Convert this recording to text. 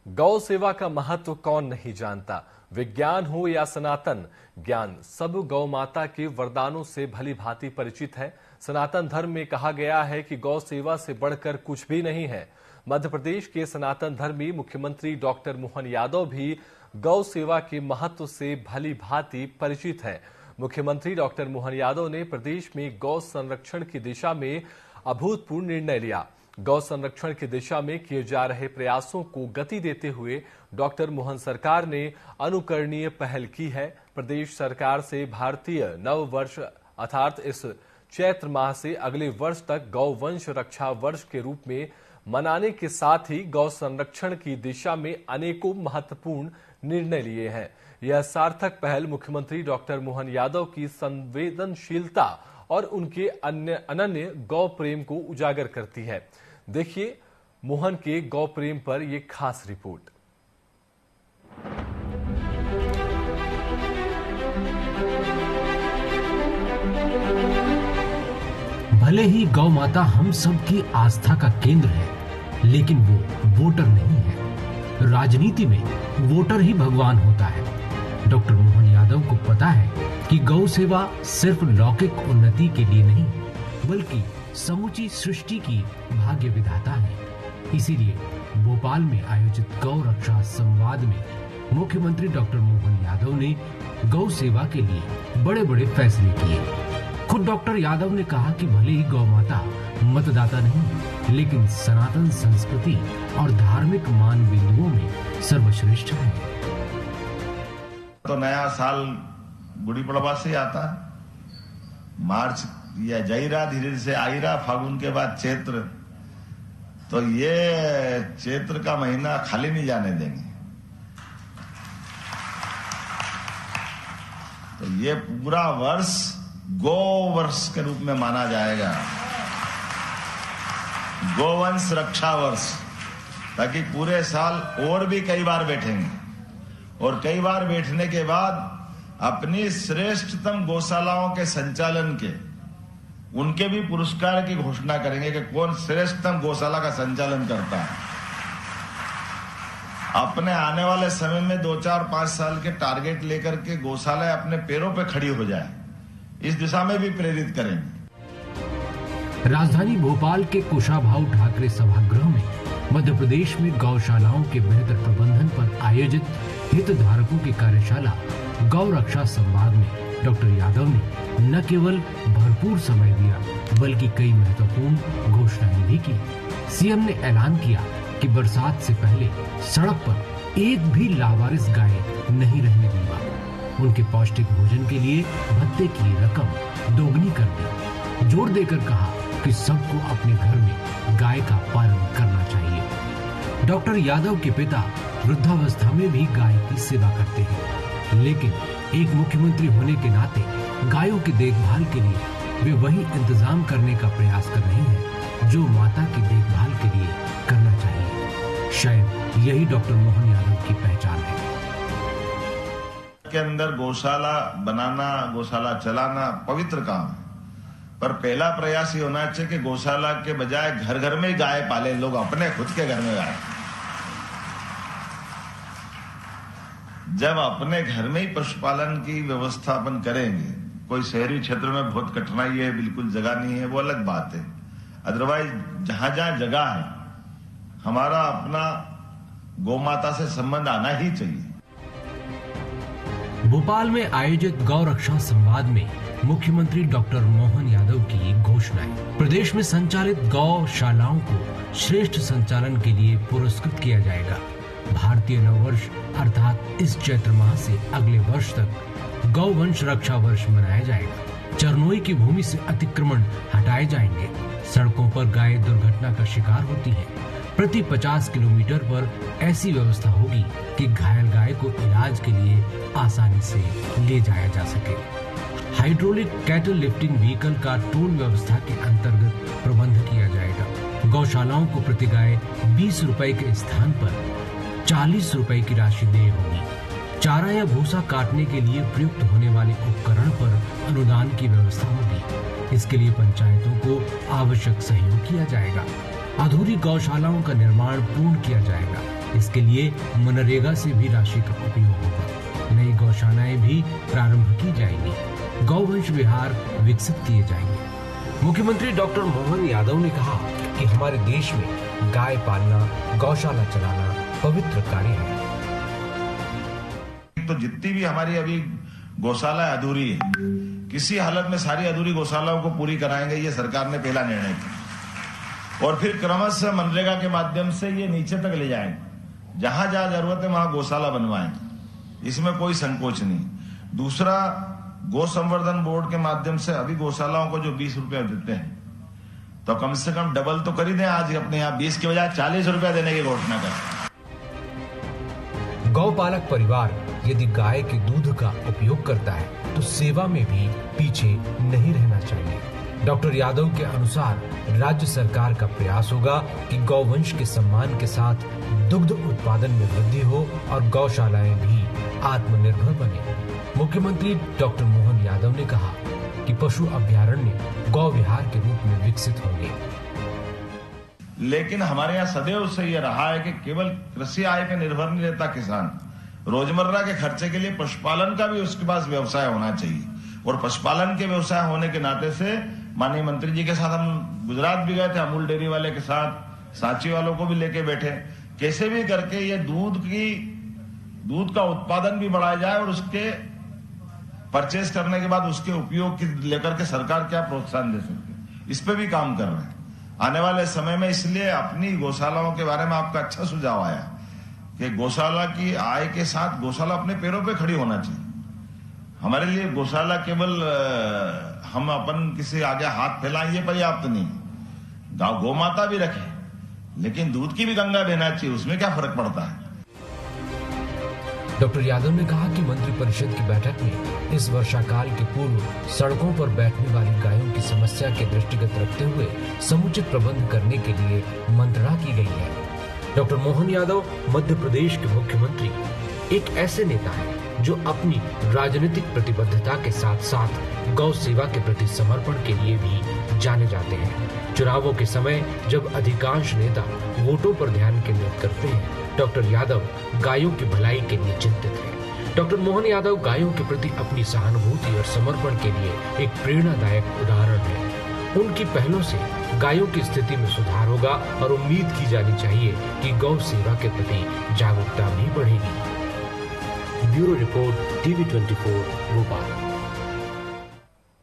गौ सेवा का महत्व कौन नहीं जानता। विज्ञान हो या सनातन ज्ञान, सब गौ माता के वरदानों से भली भांति परिचित है। सनातन धर्म में कहा गया है कि गौ सेवा से बढ़कर कुछ भी नहीं है। मध्य प्रदेश के सनातन धर्मी मुख्यमंत्री डॉक्टर मोहन यादव भी गौ सेवा के महत्व से भली भांति परिचित हैं। मुख्यमंत्री डॉक्टर मोहन यादव ने प्रदेश में गौ संरक्षण की दिशा में अभूतपूर्व निर्णय लिया। गौ संरक्षण की दिशा में किए जा रहे प्रयासों को गति देते हुए डॉक्टर मोहन सरकार ने अनुकरणीय पहल की है। प्रदेश सरकार से भारतीय नव वर्ष अर्थात इस चैत्र माह से अगले वर्ष तक गौ वंश रक्षा वर्ष के रूप में मनाने के साथ ही गौ संरक्षण की दिशा में अनेकों महत्वपूर्ण निर्णय लिए हैं। यह सार्थक पहल मुख्यमंत्री डॉक्टर मोहन यादव की संवेदनशीलता और उनके अनन्य गौ प्रेम को उजागर करती है। देखिए मोहन के गौ प्रेम पर यह खास रिपोर्ट। भले ही गौ माता हम सब की आस्था का केंद्र है, लेकिन वो वोटर नहीं है। राजनीति में वोटर ही भगवान होता है। डॉक्टर मोहन यादव को पता है कि गौ सेवा सिर्फ लौकिक उन्नति के लिए नहीं, बल्कि समूची सृष्टि की भाग्य विधाता है। इसीलिए भोपाल में आयोजित गौ रक्षा संवाद में मुख्यमंत्री डॉक्टर मोहन यादव ने गौ सेवा के लिए बड़े बड़े फैसले किए। खुद डॉक्टर यादव ने कहा कि भले ही गौ माता मतदाता नहीं, लेकिन सनातन संस्कृति और धार्मिक मान बिंदुओं में सर्वश्रेष्ठ है। तो नया साल गुड़ी पड़वा से आता है, मार्च या जईरा धीरे से आईरा, फागुन के बाद चैत्र, तो ये चैत्र का महीना खाली नहीं जाने देंगे। तो ये पूरा वर्ष गौ वर्ष के रूप में माना जाएगा, गोवंश रक्षा वर्ष, ताकि पूरे साल और भी कई बार बैठेंगे और कई बार बैठने के बाद अपनी श्रेष्ठतम गौशालाओं के संचालन के उनके भी पुरस्कार की घोषणा करेंगे कि कौन श्रेष्ठतम गौशाला का संचालन करता है। अपने आने वाले समय में 2, 4, 5 साल के टारगेट लेकर के गौशाला अपने पैरों पे खड़ी हो जाए, इस दिशा में भी प्रेरित करेंगे। राजधानी भोपाल के कुशाभाऊ ठाकरे सभागृह में मध्य प्रदेश में गौशालाओं के बेहतर प्रबंधन पर आयोजित हितधारकों की कार्यशाला गौ रक्षा संवाद में डॉक्टर यादव ने न केवल भरपूर समय दिया, बल्कि कई महत्वपूर्ण घोषणाएं भी की। सीएम ने ऐलान किया कि बरसात से पहले सड़क पर एक भी लावारिस गाय नहीं रहने दूंगा। उनके पौष्टिक भोजन के लिए भत्ते की रकम दोगुनी कर दी। जोर देकर कहा कि सबको अपने घर में गाय का पालन करना चाहिए। डॉक्टर यादव के पिता वृद्धावस्था में भी गाय की सेवा करते हैं, लेकिन एक मुख्यमंत्री होने के नाते गायों की देखभाल के लिए वे वही इंतजाम करने का प्रयास कर रहे हैं जो माता की देखभाल के लिए करना चाहिए। शायद यही डॉक्टर मोहन यादव की पहचान है। के अंदर गौशाला बनाना, गौशाला चलाना पवित्र काम है, पर पहला प्रयास ये होना चाहिए कि गौशाला के बजाय घर घर में गाय पाले लोग, अपने खुद के घर में गाय। जब अपने घर में ही पशुपालन की व्यवस्था अपन करेंगे, कोई शहरी क्षेत्र में बहुत कठिनाई है, बिल्कुल जगह नहीं है, वो अलग बात है। अदरवाइज जहां जहां जगह है, हमारा अपना गौ माता से संबंध आना ही चाहिए। भोपाल में आयोजित गौ रक्षा संवाद में मुख्यमंत्री डॉक्टर मोहन यादव की घोषणाएं। प्रदेश में संचालित गौशालाओं को श्रेष्ठ संचालन के लिए पुरस्कृत किया जाएगा। भारतीय नववर्ष अर्थात इस चैत्र माह से अगले वर्ष तक गौ वंश रक्षा वर्ष मनाया जाएगा। चरनोई की भूमि से अतिक्रमण हटाए जाएंगे। सड़कों पर गाय दुर्घटना का शिकार होती है। प्रति 50 किलोमीटर पर ऐसी व्यवस्था होगी कि घायल गाय को इलाज के लिए आसानी से ले जाया जा सके। हाइड्रोलिक कैटल लिफ्टिंग व्हीकल का टोल व्यवस्था के अंतर्गत प्रबंध किया जाएगा। गौशालाओं को प्रति गाय 20 रुपए के स्थान पर 40 रुपए की राशि देय होगी। चारा या भूसा काटने के लिए प्रयुक्त होने वाले उपकरण पर अनुदान की व्यवस्था होगी। इसके लिए पंचायतों को आवश्यक सहयोग किया जाएगा। अधूरी गौशालाओं का निर्माण पूर्ण किया जाएगा। इसके लिए मनरेगा से भी राशि का उपयोग होगा। नई गौशालाएं भी प्रारंभ की जाएंगी। गौवंश विहार विकसित किए जाएंगे। मुख्यमंत्री डॉक्टर मोहन यादव ने कहा कि हमारे देश में गाय पालना, गौशाला चलाना पवित्र कार्य है। तो जितनी भी हमारी अभी गौशाला अधूरी है, किसी हालत में सारी अधूरी गौशालाओं को पूरी कराएंगे, ये सरकार ने पहला निर्णय किया। और फिर क्रमशः मनरेगा के माध्यम से ये नीचे तक ले जाएंगे। जहां जहां जरूरत है वहां गौशाला बनवाएंगे, इसमें कोई संकोच नहीं। दूसरा, गौ संवर्धन बोर्ड के माध्यम से अभी गौशालाओं को जो 20 रुपया देते हैं, तो कम से कम डबल तो कर ही दें। आज अपने यहाँ 20 के बजाय 40 रुपया देने की घोषणा करें। गौपालक परिवार यदि गाय के दूध का उपयोग करता है तो सेवा में भी पीछे नहीं रहना चाहिए। डॉक्टर यादव के अनुसार राज्य सरकार का प्रयास होगा कि गौवंश के सम्मान के साथ दुग्ध उत्पादन में वृद्धि हो और गौशालाएं भी आत्मनिर्भर बने। मुख्यमंत्री डॉक्टर मोहन यादव ने कहा कि पशु अभयारण्य गौ विहार के रूप में विकसित होंगे। लेकिन हमारे यहाँ सदैव से यह रहा है कि केवल कृषि आय पे निर्भर नहीं रहता किसान। रोजमर्रा के खर्चे के लिए पशुपालन का भी उसके पास व्यवसाय होना चाहिए। और पशुपालन के व्यवसाय होने के नाते से माननीय मंत्री जी के साथ हम गुजरात भी गए थे, अमूल डेयरी वाले के साथ, सांची वालों को भी लेके बैठे। कैसे भी करके ये दूध का उत्पादन भी बढ़ाया जाए और उसके परचेज करने के बाद उसके उपयोग की लेकर के सरकार क्या प्रोत्साहन दे सकती है, इस पे भी काम कर रहे हैं आने वाले समय में। इसलिए अपनी गौशालाओं के बारे में आपका अच्छा सुझाव आया कि गौशाला की आय के साथ गौशाला अपने पैरों पे खड़ी होना चाहिए। हमारे लिए गौशाला केवल हम अपन किसी आगे हाथ फैलाएं ये पर्याप्त नहीं। गौ माता भी रखें, लेकिन दूध की भी गंगा बहना चाहिए, उसमें क्या फर्क पड़ता है। डॉक्टर यादव ने कहा कि मंत्रिपरिषद की बैठक में इस वर्षाकाल के पूर्व सड़कों पर बैठने वाली गायों की समस्या के दृष्टिगत रखते हुए समुचित प्रबंध करने के लिए मंत्रणा की गई है। डॉक्टर मोहन यादव मध्य प्रदेश के मुख्यमंत्री एक ऐसे नेता हैं जो अपनी राजनीतिक प्रतिबद्धता के साथ साथ गौ सेवा के प्रति समर्पण के लिए भी जाने जाते हैं। चुनावों के समय जब अधिकांश नेता वोटों पर ध्यान केंद्रित करते हैं, डॉक्टर यादव गायों की भलाई के लिए चिंतित हैं। डॉक्टर मोहन यादव गायों के प्रति अपनी सहानुभूति और समर्पण के लिए एक प्रेरणादायक उदाहरण है। उनकी पहलों से गायों की स्थिति में सुधार होगा और उम्मीद की जानी चाहिए कि गौ सेवा के प्रति जागरूकता भी बढ़ेगी। Bureau report, TV24 Bhopal.